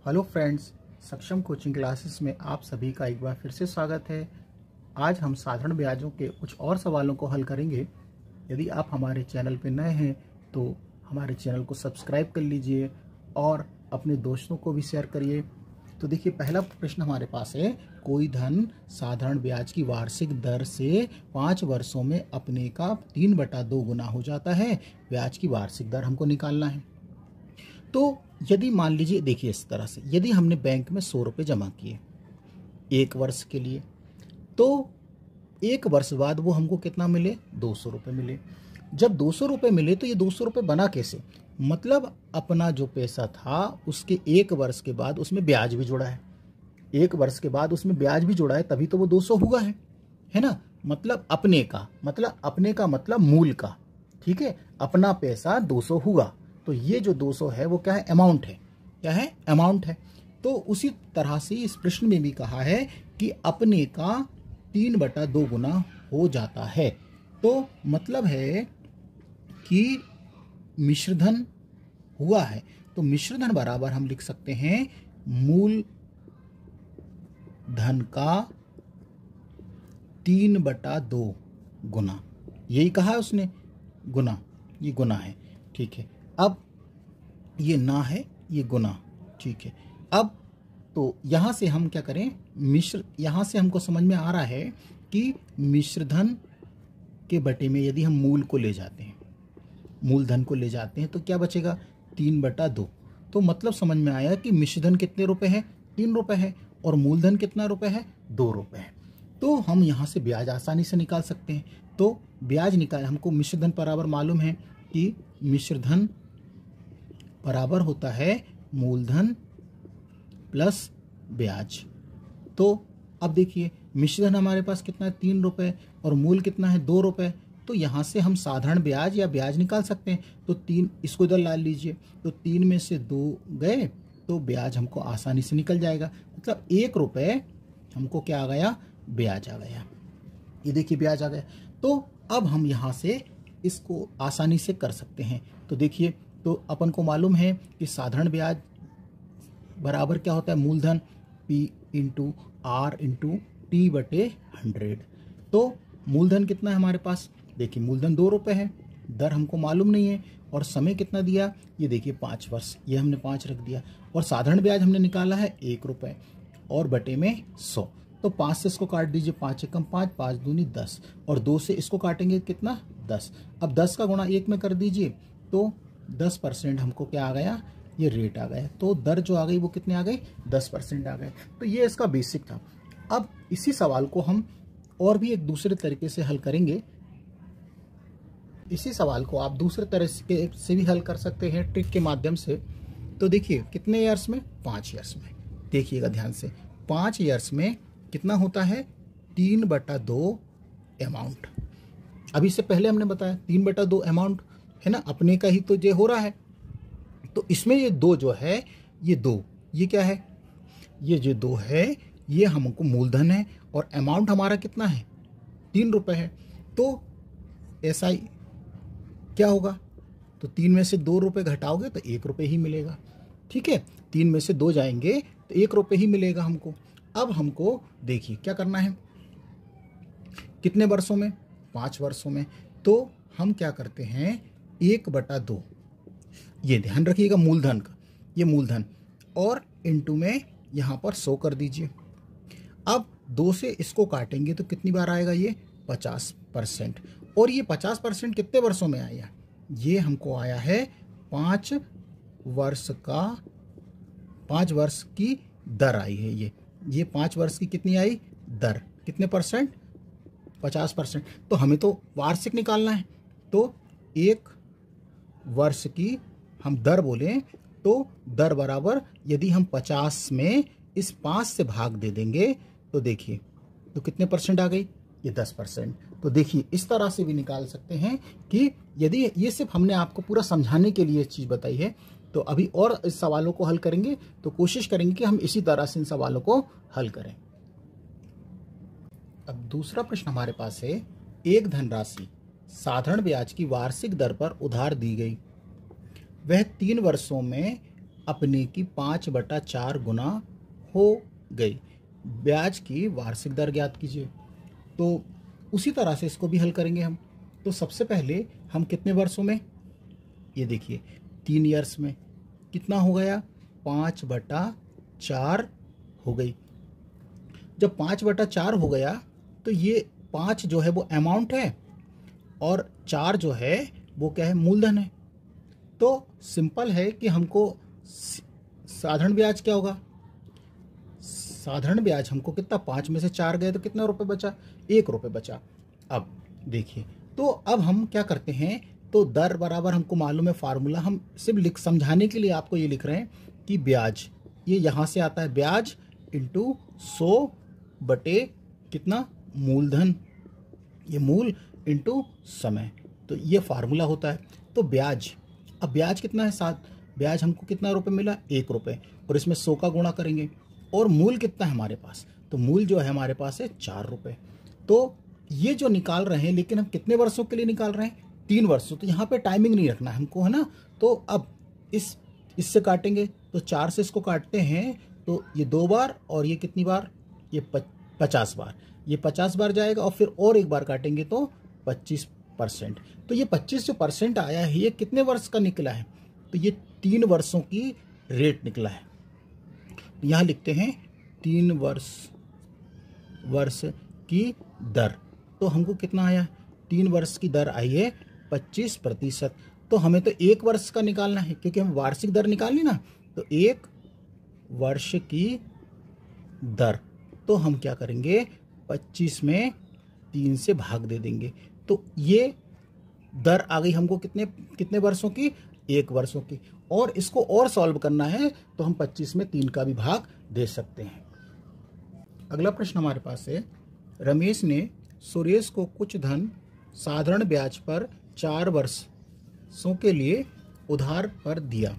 Hello friends, सक्षम coaching classes में आप सभी का एक बार फिर से स्वागत है। आज हम साधारण ब्याजों के कुछ और सवालों को हल करेंगे। यदि आप हमारे चैनल पर नए हैं तो हमारे चैनल को सब्सक्राइब कर लीजिए और अपने दोस्तों को भी शेयर करिए। तो देखिए, पहला प्रश्न हमारे पास है, कोई धन साधारण ब्याज की वार्षिक दर से 5 वर्षों में अपने का 3/2 गुना हो जाता है। ब्याज की वार्षिक दर हमको निकालना है। तो यदि मान लीजिए, देखिए इस तरह से, यदि हमने बैंक में 100 रुपये जमा किए 1 वर्ष के लिए, तो 1 वर्ष बाद वो हमको कितना मिले, 200 रुपये मिले। जब 200 रुपये मिले तो ये 200 रुपये बना कैसे, मतलब अपना जो पैसा था उसके 1 वर्ष के बाद उसमें ब्याज भी जुड़ा है। 1 वर्ष के बाद उसमें ब्याज भी जुड़ा है, तभी तो वो 200 हुआ है ना। मतलब अपने का मतलब मूल का, ठीक है। अपना पैसा 200 हुआ, तो ये जो 200 है वो क्या है, अमाउंट है। क्या है, अमाउंट है। तो उसी तरह से इस प्रश्न में भी कहा है कि अपने का 3/2 गुना हो जाता है। तो मतलब है कि मिश्रधन हुआ है। तो मिश्रधन बराबर हम लिख सकते हैं मूल धन का 3/2 गुना। यही कहा है उसने, गुना, ये गुना है, ठीक है। अब ये ना है, ये गुना, ठीक है। अब तो यहां से हम क्या करें, यहां से हमको समझ में आ रहा है कि मिश्रधन के बटे में यदि हम मूल को ले जाते हैं, मूलधन को ले जाते हैं, तो क्या बचेगा, 3/2। तो मतलब समझ में आया कि मिश्रधन कितने रुपए है, 3 रुपए है, और मूलधन कितना रुपए है, 2 रुपए है। तो हम यहाँ से ब्याज आसानी से निकाल सकते हैं। तो ब्याज निकाल, हमको मिश्रधन बराबर मालूम है कि मिश्रधन बराबर होता है मूलधन प्लस ब्याज। तो अब देखिए, मिश्रधन हमारे पास कितना है, 3 रुपए, और मूल कितना है, 2 रुपए। तो यहाँ से हम साधारण ब्याज या ब्याज निकाल सकते हैं। तो 3, इसको इधर ला लीजिए, तो 3 में से 2 गए तो ब्याज हमको आसानी से निकल जाएगा। मतलब 1 रुपए हमको क्या आ गया, ब्याज आ गया। ये देखिए ब्याज आ गया। तो अब हम यहाँ से इसको आसानी से कर सकते हैं। तो देखिए, तो अपन को मालूम है कि साधारण ब्याज बराबर क्या होता है, मूलधन P × R × T/100। तो मूलधन कितना है हमारे पास, देखिए मूलधन 2 रुपए है, दर हमको मालूम नहीं है, और समय कितना दिया, ये देखिए 5 वर्ष, ये हमने 5 रख दिया, और साधारण ब्याज हमने निकाला है 1 रुपए, और बटे में 100। तो 5 से इसको काट दीजिए, 5 एकम 5, 5 दूनी 10, और 2 से इसको काटेंगे कितना, 10। अब 10 का गुणा 1 में कर दीजिए, तो 10% हमको क्या आ गया, ये रेट आ गया। तो दर जो आ गई वो कितने आ गई, 10% आ गए। तो ये इसका बेसिक था। अब इसी सवाल को हम और भी एक दूसरे तरीके से हल करेंगे। इसी सवाल को आप दूसरे तरह से भी हल कर सकते हैं, ट्रिक के माध्यम से। तो देखिए, कितने ईयर्स में, 5 ईयर्स में। देखिएगा ध्यान से, 5 ईयर्स में कितना होता है, 3/2 अमाउंट। अभी से पहले हमने बताया 3/2 अमाउंट है ना, अपने का ही तो ये हो रहा है। तो इसमें ये 2 जो है, ये 2, ये क्या है, ये जो 2 है ये हमको मूलधन है, और अमाउंट हमारा कितना है, 3 रुपए है। तो ऐसा ही क्या होगा, तो 3 में से 2 रुपए घटाओगे तो 1 रुपए ही मिलेगा, ठीक है। 3 में से 2 जाएंगे तो 1 रुपए ही मिलेगा हमको। अब हमको देखिए क्या करना है, कितने वर्षों में, 5 वर्षों में। तो हम क्या करते हैं, 1/2, ये ध्यान रखिएगा मूलधन का, ये मूलधन, और इनटू में यहाँ पर 100 कर दीजिए। अब 2 से इसको काटेंगे तो कितनी बार आएगा, ये 50%। और ये 50% कितने वर्षों में आया, ये हमको आया है 5 वर्ष का, 5 वर्ष की दर आई है। ये 5 वर्ष की कितनी आई दर, कितने परसेंट, 50%। तो हमें तो वार्षिक निकालना है, तो 1 वर्ष की हम दर बोलें तो दर बराबर, यदि हम 50 में इस 5 से भाग दे देंगे तो देखिए, तो कितने परसेंट आ गई, ये 10%। तो देखिए इस तरह से भी निकाल सकते हैं कि यदि, ये सिर्फ हमने आपको पूरा समझाने के लिए चीज़ बताई है। तो अभी और इस सवालों को हल करेंगे, तो कोशिश करेंगे कि हम इसी तरह से इन सवालों को हल करें। अब दूसरा प्रश्न हमारे पास है, एक धनराशि साधारण ब्याज की वार्षिक दर पर उधार दी गई, वह 3 वर्षों में अपने की 5/4 गुना हो गई। ब्याज की वार्षिक दर ज्ञात कीजिए। तो उसी तरह से इसको भी हल करेंगे हम। तो सबसे पहले हम कितने वर्षों में, ये देखिए 3 ईयर्स में कितना हो गया, 5/4 हो गई। जब 5/4 हो गया तो ये 5 जो है वो अमाउंट है और 4 जो है वो क्या है, मूलधन है। तो सिंपल है कि हमको साधारण ब्याज क्या होगा, साधारण ब्याज हमको कितना, 5 में से 4 गए तो कितना रुपए बचा, 1 रुपये बचा। अब देखिए, तो अब हम क्या करते हैं, तो दर बराबर हमको मालूम है फार्मूला, हम सिर्फ लिख समझाने के लिए आपको ये लिख रहे हैं कि ब्याज ये यहाँ से आता है, ब्याज इंटू 100 बटे कितना, मूलधन, ये मूल इंटू समय, तो ये फार्मूला होता है। तो ब्याज, अब ब्याज कितना है, 7, ब्याज हमको कितना रुपए मिला, 1 रुपये, और इसमें 100 का गुणा करेंगे, और मूल कितना है हमारे पास, तो मूल जो है हमारे पास है 4 रुपये। तो ये जो निकाल रहे हैं, लेकिन हम कितने वर्षों के लिए निकाल रहे हैं, 3 वर्षों, तो यहाँ पे टाइमिंग नहीं रखना है हमको, है ना। तो अब इससे काटेंगे, तो 4 से इसको काटते हैं तो ये 2 बार, और ये कितनी बार, ये 50 बार, ये 50 बार जाएगा, और फिर और एक बार काटेंगे तो 25%। तो ये 25% आया है, ये कितने वर्ष का निकला है, तो ये 3 वर्षों की रेट निकला है। यहाँ लिखते हैं 3 वर्ष की दर, तो हमको कितना आया, 3 वर्ष की दर आई है 25%। तो हमें तो 1 वर्ष का निकालना है, क्योंकि हम वार्षिक दर निकालनी ना, तो 1 वर्ष की दर, तो हम क्या करेंगे, 25 में 3 से भाग दे देंगे, तो ये दर आ गई हमको कितने वर्षों की, 1 वर्षों की। और इसको और सॉल्व करना है तो हम 25 में 3 का भी भाग दे सकते हैं। अगला प्रश्न हमारे पास है, रमेश ने सुरेश को कुछ धन साधारण ब्याज पर 4 वर्षों के लिए उधार पर दिया।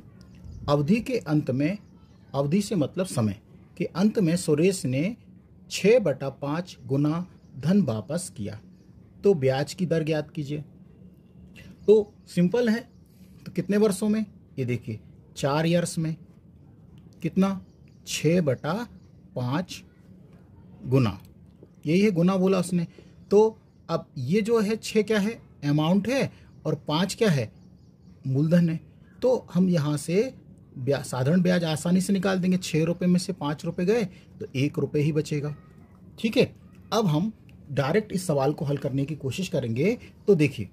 अवधि के अंत में, अवधि से मतलब समय के अंत में सुरेश ने 6/5 गुना धन वापस किया, तो ब्याज की दर ज्ञात कीजिए। तो सिंपल है, तो कितने वर्षों में, ये देखिए 4 ईयर्स में कितना, 6/5 गुना, यही है, गुना बोला उसने। तो अब ये जो है 6 क्या है, अमाउंट है, और 5 क्या है, मूलधन है। तो हम यहाँ से साधारण ब्याज आसानी से निकाल देंगे, 6 रुपये में से 5 रुपये गए तो 1 रुपये ही बचेगा। ठीक है, अब हम डायरेक्ट इस सवाल को हल करने की कोशिश करेंगे। तो देखिए,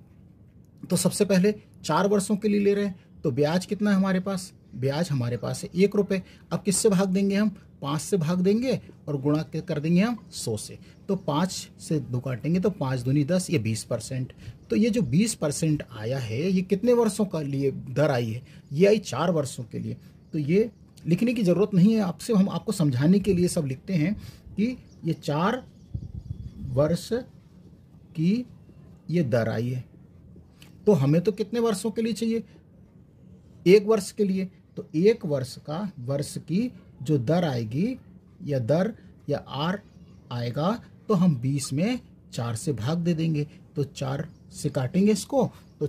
तो सबसे पहले 4 वर्षों के लिए ले रहे हैं, तो ब्याज कितना है हमारे पास, ब्याज हमारे पास है 1 रुपये। अब किससे भाग देंगे हम, 5 से भाग देंगे, और गुणा कर देंगे हम 100 से। तो 5 से 2 काटेंगे तो 5 दूनी 10, ये 20%। तो ये जो 20% आया है, ये कितने वर्षों का लिए दर आई है, ये आई 4 वर्षों के लिए। तो ये लिखने की ज़रूरत नहीं है आपसे, हम आपको समझाने के लिए सब लिखते हैं कि ये 4 वर्ष की ये दर आई है। तो हमें तो कितने वर्षों के लिए चाहिए, 1 वर्ष के लिए। तो 1 वर्ष की जो दर आएगी, या दर या आर आएगा, तो हम 20 में 4 से भाग दे देंगे, तो 4 से काटेंगे इसको, तो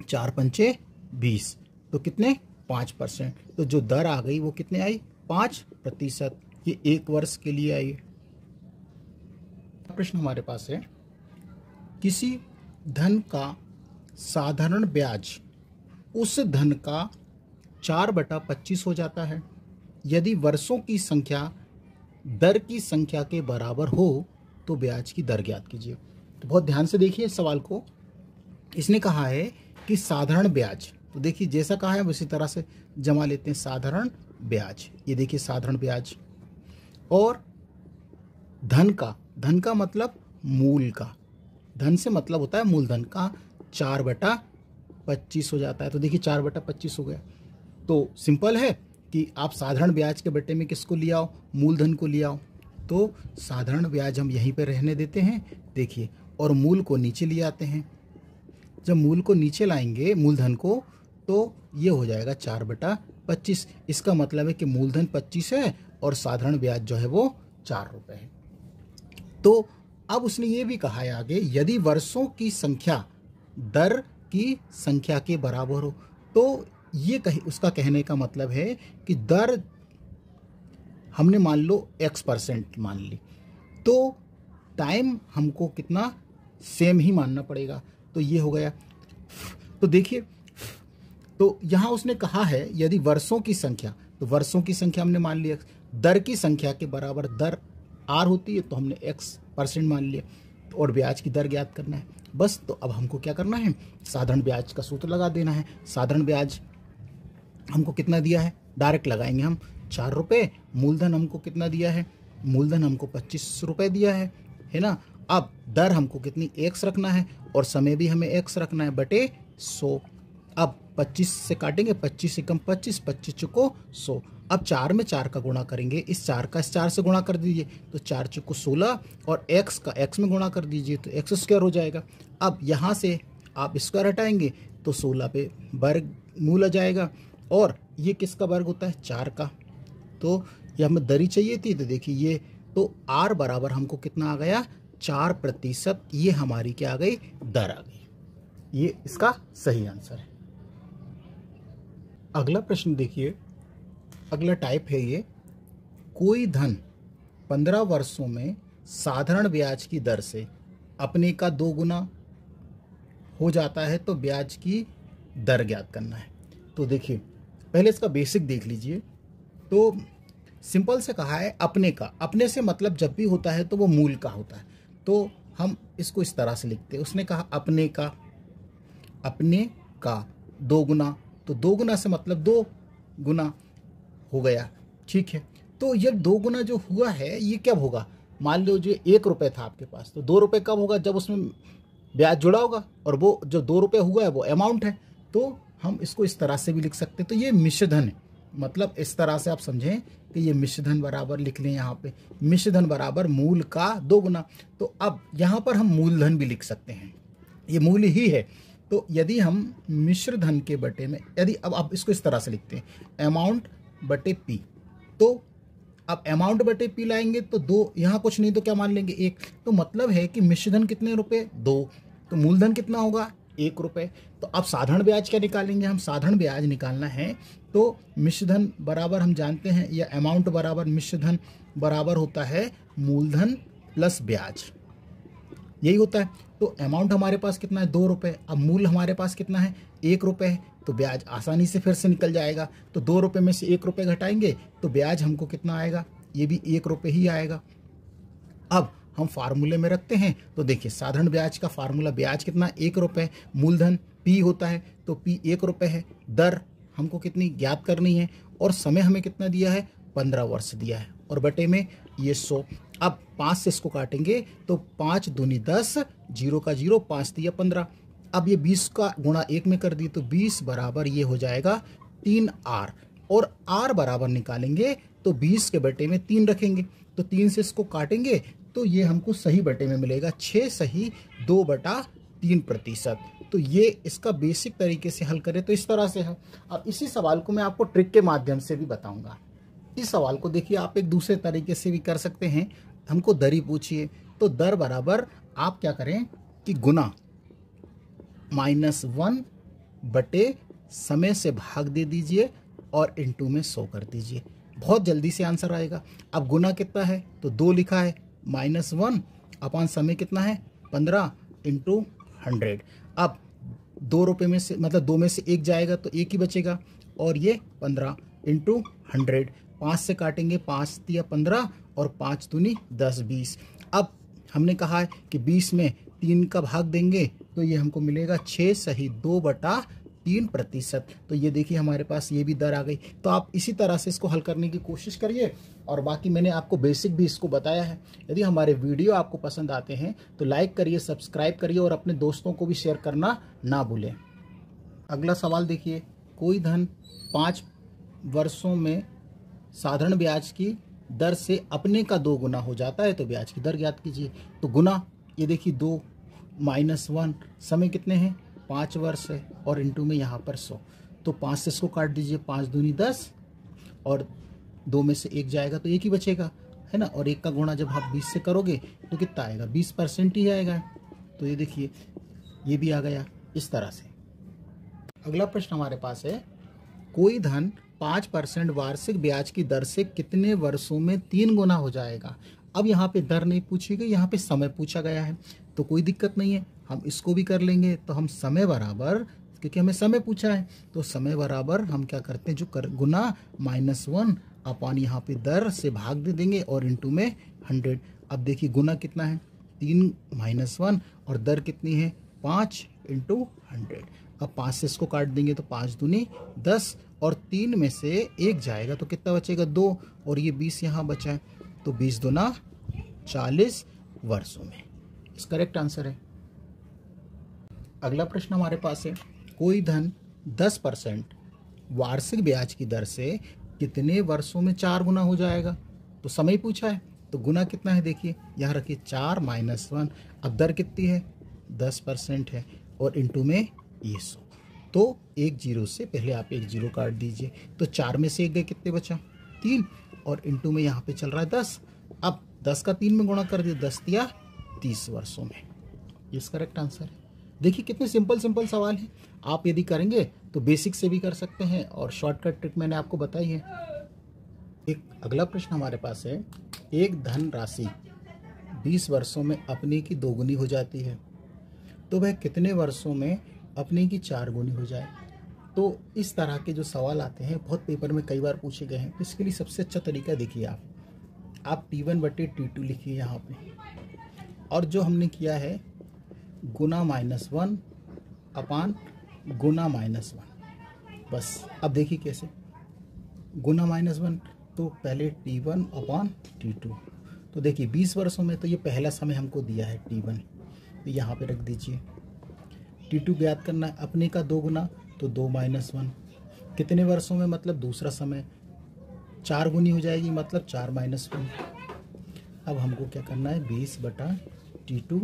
4 पंचे 20, तो कितने, 5%। तो जो दर आ गई वो कितने आई, 5%। ये 1 वर्ष के लिए आई। प्रश्न हमारे पास है, किसी धन का साधारण ब्याज उस धन का 4/25 हो जाता है यदि वर्षों की संख्या दर की संख्या के बराबर हो, तो ब्याज की दर ज्ञात कीजिए। तो बहुत ध्यान से देखिए इस सवाल को। इसने कहा है कि साधारण ब्याज, तो देखिए जैसा कहा है उसी तरह से जमा लेते हैं, साधारण ब्याज, ये देखिए साधारण ब्याज, और धन का मतलब मूल का, धन से मतलब होता है मूलधन का, 4/25 हो जाता है। तो देखिए 4/25 हो गया। तो सिंपल है कि आप साधारण ब्याज के बट्टे में किसको ले आओ, मूलधन को ले आओ। तो साधारण ब्याज हम यहीं पे रहने देते हैं, देखिए, और मूल को नीचे ले आते हैं। जब मूल को नीचे लाएंगे, मूलधन को, तो ये हो जाएगा 4/25। इसका मतलब है कि मूलधन 25 है और साधारण ब्याज जो है वो 4 रुपये है। तो अब उसने ये भी कहा है आगे, यदि वर्षों की संख्या दर की संख्या के बराबर हो, तो ये उसका कहने का मतलब है कि दर हमने मान लो x% मान ली, तो टाइम हमको कितना सेम ही मानना पड़ेगा। तो ये हो गया। तो देखिए, तो यहाँ उसने कहा है यदि वर्षों की संख्या, तो वर्षों की संख्या हमने मान लिया, दर की संख्या के बराबर दर r होती है, तो हमने x% मान लिया, और ब्याज की दर ज्ञात करना है बस। तो अब हमको क्या करना है, साधारण ब्याज का सूत्र लगा देना है। साधारण ब्याज हमको कितना दिया है, डायरेक्ट लगाएंगे हम 4 रुपये। मूलधन हमको कितना दिया है, मूलधन हमको 25 रुपये दिया है ना। अब दर हमको कितनी x रखना है, और समय भी हमें x रखना है बटे 100। अब 25 से काटेंगे, 25 से कम 25, 25 चुको 100। अब 4 में 4 का गुणा करेंगे, इस 4 का इस 4 से गुणा कर दीजिए, तो 4 चुको 16, और x का x में गुणा कर दीजिए, तो x स्क्वायर हो जाएगा। अब यहाँ से आप स्क्वायर हटाएंगे तो 16 पे वर्गमूल आ जाएगा, और ये किसका वर्ग होता है, 4 का। तो ये हमें दरी चाहिए थी, तो देखिए ये तो r बराबर हमको कितना आ गया, 4%। ये हमारी क्या आ गई, दर आ गई। ये इसका सही आंसर है। अगला प्रश्न देखिए, अगला टाइप है ये, कोई धन 15 वर्षों में साधारण ब्याज की दर से अपने का 2 गुना हो जाता है, तो ब्याज की दर ज्ञात करना है। तो देखिए पहले इसका बेसिक देख लीजिए। तो सिंपल से कहा है अपने का, अपने से मतलब जब भी होता है तो वो मूल का होता है, तो हम इसको इस तरह से लिखते हैं। उसने कहा अपने का 2 गुना, तो 2 गुना से मतलब 2 गुना हो गया, ठीक है। तो ये 2 गुना जो हुआ है ये कब होगा, मान लो जो 1 रुपये था आपके पास, तो 2 रुपये कब होगा, जब उसमें ब्याज जुड़ा होगा, और वो जो 2 रुपये हुआ है वो अमाउंट है। तो हम इसको इस तरह से भी लिख सकते हैं। तो ये मिश्रधन है, मतलब इस तरह से आप समझें कि ये मिश्रधन बराबर लिख लें, यहाँ पे मिश्रधन बराबर मूल का 2 गुना। तो अब यहाँ पर हम मूलधन भी लिख सकते हैं, ये मूल ही है। तो यदि हम मिश्रधन के बटे में, यदि अब आप इसको इस तरह से लिखते हैं अमाउंट बटे पी, तो अब अमाउंट बटे पी लाएंगे तो 2, यहाँ कुछ नहीं तो क्या मान लेंगे 1। तो मतलब है कि मिश्रधन कितने रुपए, 2, तो मूलधन कितना होगा 1 रुपये। तो अब साधारण ब्याज क्या निकालेंगे, हम साधारण ब्याज निकालना है तो मिश्रधन बराबर हम जानते हैं, या अमाउंट बराबर मिश्रधन बराबर होता है मूलधन प्लस ब्याज, यही होता है। तो अमाउंट हमारे पास कितना है 2 रुपये, अब मूल हमारे पास कितना है 1 रुपये है, तो ब्याज आसानी से फिर से निकल जाएगा। तो 2 रुपये में से 1 रुपये घटाएंगे तो ब्याज हमको कितना आएगा, ये भी 1 रुपये ही आएगा। अब हम फार्मूले में रखते हैं, तो देखिए साधारण ब्याज का फार्मूला, ब्याज कितना 1 रुपये, मूलधन p होता है, तो p 1 रुपये है, दर हमको कितनी ज्ञात करनी है, और समय हमें कितना दिया है 15 वर्ष दिया है, और बटे में ये 100। अब 5 से इसको काटेंगे तो 5 दूनी 10, 0 का 0, 5 दिया 15। अब ये 20 का गुणा 1 में कर दी, तो 20 बराबर ये हो जाएगा 3r, और r बराबर निकालेंगे तो 20 के बटे में 3 रखेंगे, तो 3 से इसको काटेंगे तो ये हमको सही बटे में मिलेगा 6 सही 2/3%। तो ये इसका बेसिक तरीके से हल करें तो इस तरह से है। अब इसी सवाल को मैं आपको ट्रिक के माध्यम से भी बताऊंगा। इस सवाल को देखिए आप एक दूसरे तरीके से भी कर सकते हैं। हमको दरी पूछिए, तो दर बराबर आप क्या करें कि गुना -1 बटे समय से भाग दे दीजिए और इनटू में 100 कर दीजिए, बहुत जल्दी से आंसर आएगा। अब गुना कितना है, तो 2 लिखा है, -1 अपॉन समय कितना है 15 इंटू 100। अब 2 रुपये में से मतलब 2 में से 1 जाएगा तो 1 ही बचेगा, और ये 15 इंटू 100, 5 से काटेंगे, 5 दिया 15 और 5 दूनी 10, 20। अब हमने कहा है कि 20 में 3 का भाग देंगे तो ये हमको मिलेगा 6 सही 2/3%। तो ये देखिए हमारे पास ये भी दर आ गई। तो आप इसी तरह से इसको हल करने की कोशिश करिए, और बाकी मैंने आपको बेसिक भी इसको बताया है। यदि हमारे वीडियो आपको पसंद आते हैं तो लाइक करिए, सब्सक्राइब करिए और अपने दोस्तों को भी शेयर करना ना भूलें। अगला सवाल देखिए, कोई धन 5 वर्षों में साधारण ब्याज की दर से अपने का 2 गुना हो जाता है, तो ब्याज की दर ज्ञात कीजिए। तो गुना, ये देखिए 2 -1, समय कितने हैं 5 वर्ष है, और इनटू में यहाँ पर 100। तो 5 से इसको काट दीजिए, 5 दूनी 10, और 2 में से 1 जाएगा तो 1 ही बचेगा, है ना। और 1 का गुणा जब आप 20 से करोगे तो कितना आएगा 20% ही आएगा। तो ये देखिए ये भी आ गया इस तरह से। अगला प्रश्न हमारे पास है, कोई धन 5% वार्षिक ब्याज की दर से कितने वर्षों में 3 गुना हो जाएगा। अब यहाँ पे दर नहीं पूछी गई, यहाँ पे समय पूछा गया है, तो कोई दिक्कत नहीं है, हम इसको भी कर लेंगे। तो हम समय बराबर, क्योंकि हमें समय पूछा है, तो समय बराबर हम क्या करते हैं, जो कर गुना -1 अपन यहाँ पे दर से भाग दे देंगे और इंटू में 100। अब देखिए गुना कितना है, 3 - 1 और दर कितनी है 5 × 100। अब 5 से इसको काट देंगे तो 5 दूनी 10 और 3 में से 1 जाएगा तो कितना बचेगा 2 और ये 20 यहाँ बचा है, तो 20 दूना 40 वर्षों में। इस करेक्ट आंसर है। अगला प्रश्न हमारे पास है, कोई धन 10% वार्षिक ब्याज की दर से कितने वर्षों में 4 गुना हो जाएगा। तो समय पूछा है, तो गुना कितना है देखिए, यहाँ रखिए 4 - 1। अब दर कितनी है 10% है और इंटू में ये 100, तो 1 0 से पहले आप 1 0 काट दीजिए, तो 4 में से 1 गए, कितने बचा 3 और इंटू में यहाँ पे चल रहा है 10। अब 10 का 3 में गुणा कर दिया, 10 या 30 वर्षों में। ये करेक्ट आंसर है। देखिए कितने सिंपल सवाल है, आप यदि करेंगे तो बेसिक से भी कर सकते हैं और शॉर्टकट ट्रिक मैंने आपको बताई है। एक अगला प्रश्न हमारे पास है, एक धन राशि 20 वर्षों में अपने की 2 गुनी हो जाती है, तो वह कितने वर्षों में अपने की 4 गुनी हो जाए। तो इस तरह के जो सवाल आते हैं बहुत पेपर में कई बार पूछे गए हैं, इसके लिए सबसे अच्छा तरीका देखिए, आप T1/T2 लिखिए यहाँ पे, और जो हमने किया है गुना -1 अपान गुना -1, बस। अब देखिए कैसे गुना -1, तो पहले T1/T2, तो देखिए 20 वर्षों में तो ये पहला समय हमको दिया है T1, तो यहाँ पे रख दीजिए। T2 ज्ञात करना है, अपने का 2 गुना तो 2 - 1, कितने वर्षों में मतलब दूसरा समय 4 गुनी हो जाएगी, मतलब 4 - 1। अब हमको क्या करना है, 20/T2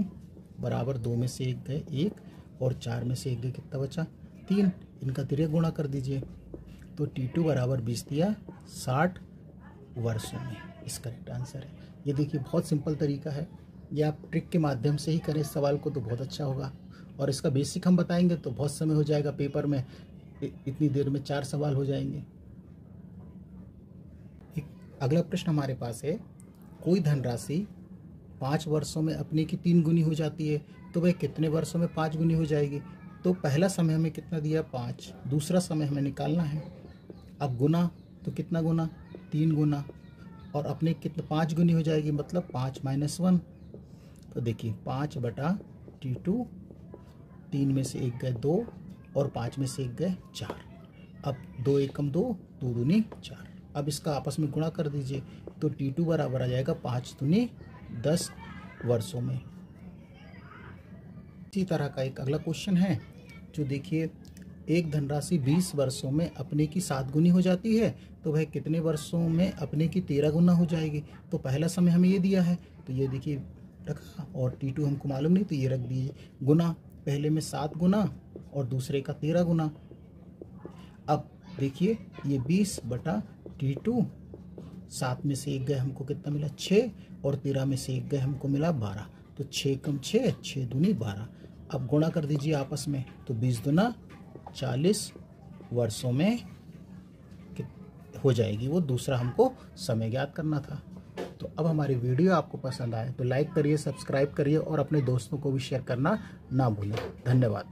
बराबर 2 में से 1 गए 1 और 4 में से 1 गए, कितना बचा 3। इनका तिरक गुणा कर दीजिए, तो T2 बराबर 20 दिया 60 वर्षों में। इस करेक्ट आंसर है। ये देखिए बहुत सिंपल तरीका है, ये आप ट्रिक के माध्यम से ही करें इस सवाल को तो बहुत अच्छा होगा, और इसका बेसिक हम बताएंगे तो बहुत समय हो जाएगा पेपर में, इतनी देर में 4 सवाल हो जाएंगे। अगला प्रश्न हमारे पास है, कोई धनराशि 5 वर्षों में अपने की 3 गुनी हो जाती है, तो वह कितने वर्षों में 5 गुनी हो जाएगी। तो पहला समय हमें कितना दिया 5, दूसरा समय हमें निकालना है। अब गुना तो कितना गुना 3 गुना, और अपने कितना 5 गुनी हो जाएगी, मतलब 5 - 1। तो देखिए 5/T2, 3 में से 1 गए 2 और 5 में से 1 गए 4। अब 2 एकम 2, 2 दूनी 4। अब इसका आपस में गुणा कर दीजिए, तो T2 बराबर आ जाएगा 5 दूनी 10 वर्षों में। इसी तरह का एक अगला क्वेश्चन है, जो देखिए एक धनराशि 20 वर्षों में अपने की 7 गुनी हो जाती है, तो वह कितने वर्षों में अपने की 13 गुना हो जाएगी। तो पहला समय हमें ये दिया है, तो ये देखिए रखा, और T2 हमको मालूम नहीं तो ये रख दीजिए। गुना पहले में 7 गुना और दूसरे का 13 गुना। अब देखिए ये 20/T2, 7 में से 1 गए हमको कितना मिला 6 और 13 में से 1 गए हमको मिला 12। तो 6 कम 6, 6 दूनी 12। अब गुणा कर दीजिए आपस में, तो 20 दूना 40 वर्षों में हो जाएगी। वो दूसरा हमको समय ज्ञात करना था। तो अब हमारी वीडियो आपको पसंद आए तो लाइक करिए, सब्सक्राइब करिए और अपने दोस्तों को भी शेयर करना ना भूलें। धन्यवाद।